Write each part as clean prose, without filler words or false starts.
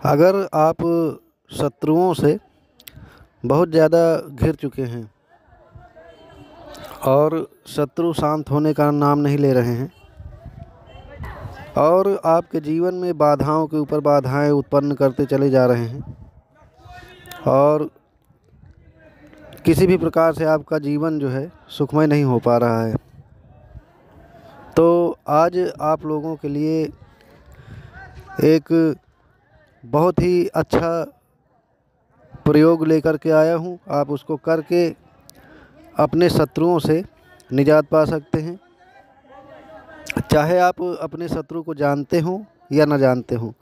अगर आप शत्रुओं से बहुत ज़्यादा घिर चुके हैं और शत्रु शांत होने का नाम नहीं ले रहे हैं और आपके जीवन में बाधाओं के ऊपर बाधाएं उत्पन्न करते चले जा रहे हैं और किसी भी प्रकार से आपका जीवन जो है सुखमय नहीं हो पा रहा है, तो आज आप लोगों के लिए एक बहुत ही अच्छा प्रयोग लेकर के आया हूँ। आप उसको करके अपने शत्रुओं से निजात पा सकते हैं। चाहे आप अपने शत्रु को जानते हो या ना जानते हो,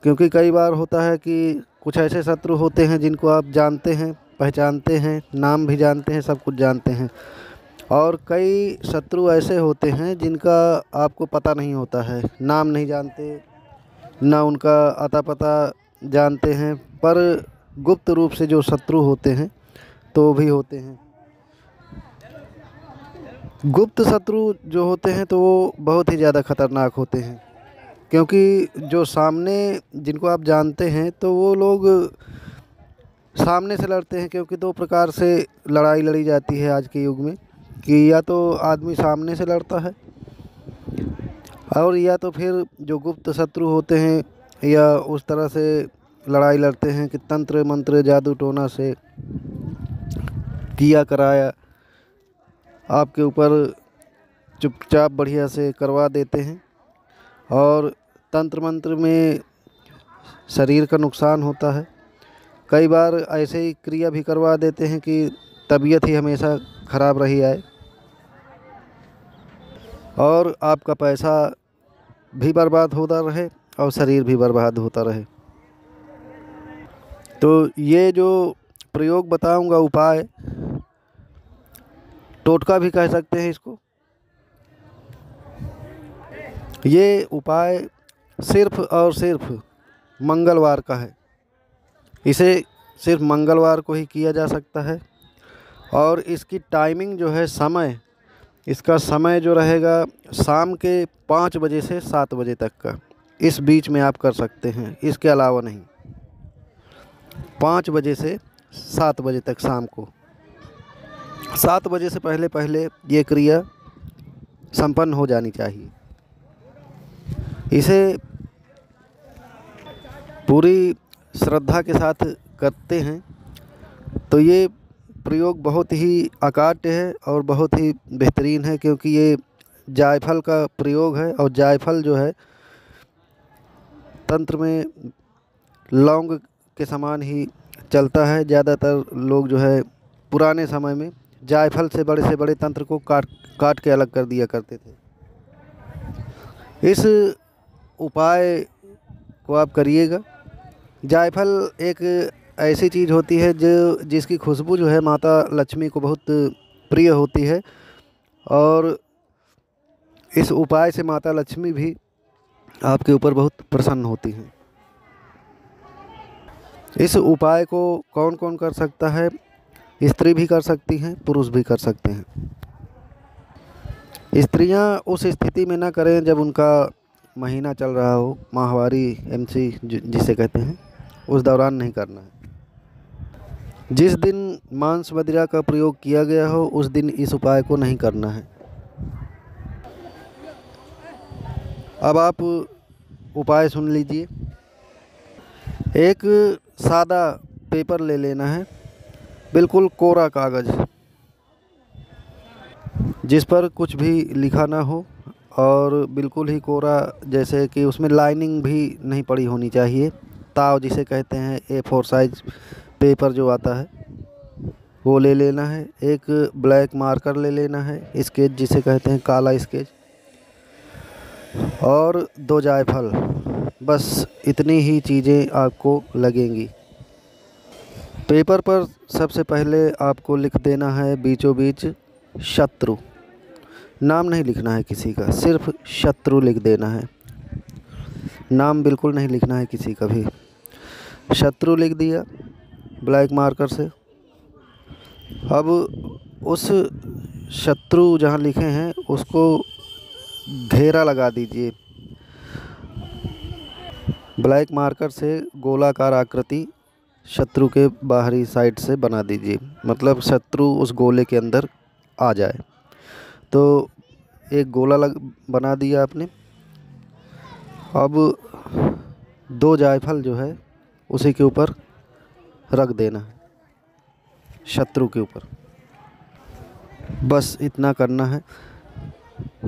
क्योंकि कई बार होता है कि कुछ ऐसे शत्रु होते हैं जिनको आप जानते हैं, पहचानते हैं, नाम भी जानते हैं, सब कुछ जानते हैं, और कई शत्रु ऐसे होते हैं जिनका आपको पता नहीं होता है, नाम नहीं जानते, ना उनका अता पता जानते हैं, पर गुप्त रूप से जो शत्रु होते हैं तो भी होते हैं। गुप्त शत्रु जो होते हैं तो वो बहुत ही ज़्यादा खतरनाक होते हैं, क्योंकि जो सामने जिनको आप जानते हैं तो वो लोग सामने से लड़ते हैं, क्योंकि दो प्रकार से लड़ाई लड़ी जाती है आज के युग में, कि या तो आदमी सामने से लड़ता है और या तो फिर जो गुप्त शत्रु होते हैं या उस तरह से लड़ाई लड़ते हैं कि तंत्र मंत्र जादू टोना से किया कराया आपके ऊपर चुपचाप बढ़िया से करवा देते हैं और तंत्र मंत्र में शरीर का नुकसान होता है। कई बार ऐसे ही क्रिया भी करवा देते हैं कि तबीयत ही हमेशा ख़राब रही आए और आपका पैसा भी बर्बाद होता रहे और शरीर भी बर्बाद होता रहे। तो ये जो प्रयोग बताऊंगा, उपाय, टोटका भी कह सकते हैं इसको, ये उपाय सिर्फ़ और सिर्फ मंगलवार का है। इसे सिर्फ मंगलवार को ही किया जा सकता है और इसकी टाइमिंग जो है, समय, इसका समय जो रहेगा शाम के 5 बजे से 7 बजे तक का, इस बीच में आप कर सकते हैं, इसके अलावा नहीं। 5 बजे से 7 बजे तक शाम को, 7 बजे से पहले पहले ये क्रिया संपन्न हो जानी चाहिए। इसे पूरी श्रद्धा के साथ करते हैं तो ये प्रयोग बहुत ही अकाट्य है और बहुत ही बेहतरीन है, क्योंकि ये जायफल का प्रयोग है और जायफल जो है तंत्र में लौंग के समान ही चलता है। ज़्यादातर लोग जो है पुराने समय में जायफल से बड़े तंत्र को काट के अलग कर दिया करते थे। इस उपाय को आप करिएगा। जायफल एक ऐसी चीज़ होती है जिसकी खुशबू जो है माता लक्ष्मी को बहुत प्रिय होती है और इस उपाय से माता लक्ष्मी भी आपके ऊपर बहुत प्रसन्न होती हैं। इस उपाय को कौन कौन कर सकता है? स्त्री भी कर सकती हैं, पुरुष भी कर सकते हैं। स्त्रियां उस स्थिति में ना करें जब उनका महीना चल रहा हो, माहवारी, एमसी जिसे कहते हैं, उस दौरान नहीं करना है। जिस दिन मांस मदिरा का प्रयोग किया गया हो उस दिन इस उपाय को नहीं करना है। अब आप उपाय सुन लीजिए। एक सादा पेपर ले लेना है, बिल्कुल कोरा कागज़, जिस पर कुछ भी लिखा ना हो और बिल्कुल ही कोरा, जैसे कि उसमें लाइनिंग भी नहीं पड़ी होनी चाहिए। ताव जिसे कहते हैं, A4 साइज पेपर जो आता है वो ले लेना है। एक ब्लैक मार्कर ले लेना है, स्केच जिसे कहते हैं, काला स्केच, और 2 जायफल। बस इतनी ही चीज़ें आपको लगेंगी। पेपर पर सबसे पहले आपको लिख देना है बीचों बीच शत्रु। नाम नहीं लिखना है किसी का, सिर्फ शत्रु लिख देना है। नाम बिल्कुल नहीं लिखना है किसी का भी। शत्रु लिख दिया ब्लैक मार्कर से। अब उस शत्रु जहाँ लिखे हैं उसको घेरा लगा दीजिए। ब्लैक मार्कर से गोलाकार आकृति शत्रु के बाहरी साइड से बना दीजिए, मतलब शत्रु उस गोले के अंदर आ जाए। तो एक गोला बना दिया आपने। अब 2 जायफल जो है उसी के ऊपर रख देना है, शत्रु के ऊपर। बस इतना करना है।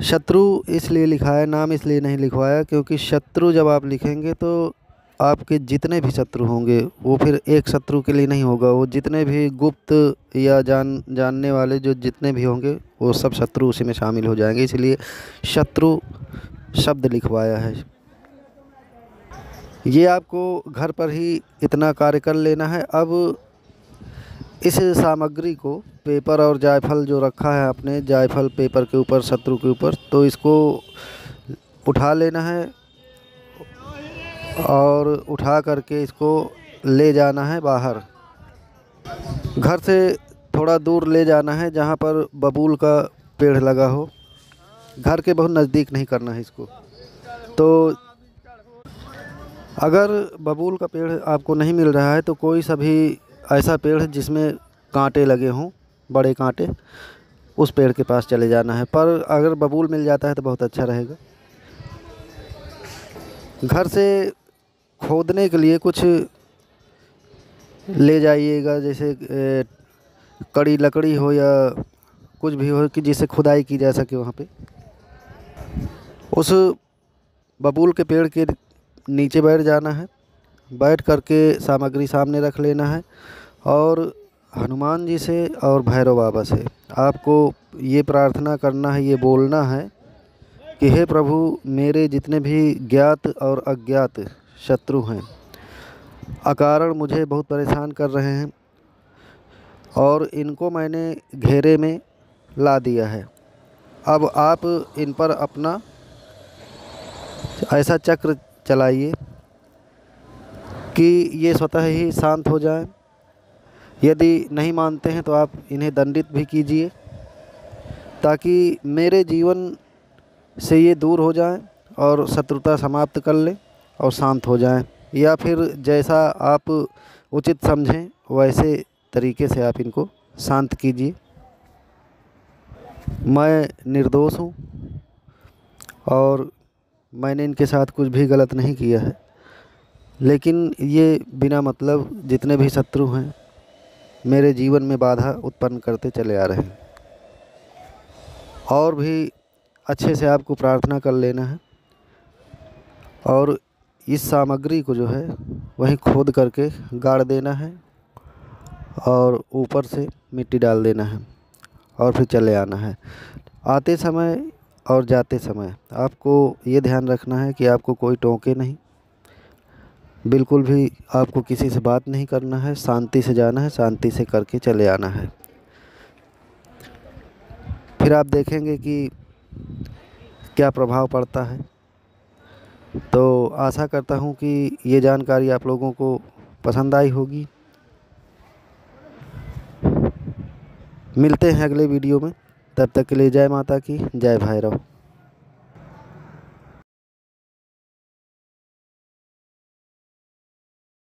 शत्रु इसलिए लिखा है, नाम इसलिए नहीं लिखवाया क्योंकि शत्रु जब आप लिखेंगे तो आपके जितने भी शत्रु होंगे वो फिर एक शत्रु के लिए नहीं होगा, वो जितने भी गुप्त या जानने वाले जो जितने भी होंगे वो सब शत्रु उसी में शामिल हो जाएंगे, इसलिए शत्रु शब्द लिखवाया है। ये आपको घर पर ही इतना कार्य कर लेना है। अब इस सामग्री को, पेपर और जायफल जो रखा है आपने, जायफल पेपर के ऊपर, शत्रु के ऊपर, तो इसको उठा लेना है और उठा करके इसको ले जाना है बाहर। घर से थोड़ा दूर ले जाना है जहाँ पर बबूल का पेड़ लगा हो। घर के बहुत नज़दीक नहीं करना है इसको। तो अगर बबूल का पेड़ आपको नहीं मिल रहा है तो कोई सा भी ऐसा पेड़ है जिसमें कांटे लगे हों, बड़े कांटे, उस पेड़ के पास चले जाना है। पर अगर बबूल मिल जाता है तो बहुत अच्छा रहेगा। घर से खोदने के लिए कुछ ले जाइएगा, जैसे कड़ी लकड़ी हो या कुछ भी हो कि जिससे खुदाई की जा सके। वहाँ पे उस बबूल के पेड़ के नीचे बैठ जाना है। बैठ करके सामग्री सामने रख लेना है और हनुमान जी से और भैरव बाबा से आपको ये प्रार्थना करना है, ये बोलना है कि हे प्रभु, मेरे जितने भी ज्ञात और अज्ञात शत्रु हैं, अकारण मुझे बहुत परेशान कर रहे हैं और इनको मैंने घेरे में ला दिया है। अब आप इन पर अपना ऐसा चक्र चलाइए कि ये स्वतः ही शांत हो जाएं। यदि नहीं मानते हैं तो आप इन्हें दंडित भी कीजिए ताकि मेरे जीवन से ये दूर हो जाएं और शत्रुता समाप्त कर लें और शांत हो जाएं। या फिर जैसा आप उचित समझें वैसे तरीके से आप इनको शांत कीजिए। मैं निर्दोष हूँ और मैंने इनके साथ कुछ भी गलत नहीं किया है, लेकिन ये बिना मतलब जितने भी शत्रु हैं मेरे जीवन में बाधा उत्पन्न करते चले आ रहे हैं। और भी अच्छे से आपको प्रार्थना कर लेना है और इस सामग्री को जो है वहीं खोद करके गाड़ देना है और ऊपर से मिट्टी डाल देना है और फिर चले आना है। आते समय और जाते समय आपको ये ध्यान रखना है कि आपको कोई टोके नहीं, बिल्कुल भी आपको किसी से बात नहीं करना है, शांति से जाना है, शांति से करके चले आना है। फिर आप देखेंगे कि क्या प्रभाव पड़ता है। तो आशा करता हूँ कि ये जानकारी आप लोगों को पसंद आई होगी। मिलते हैं अगले वीडियो में, तब तक के लिए जय माता की, जय भैरव।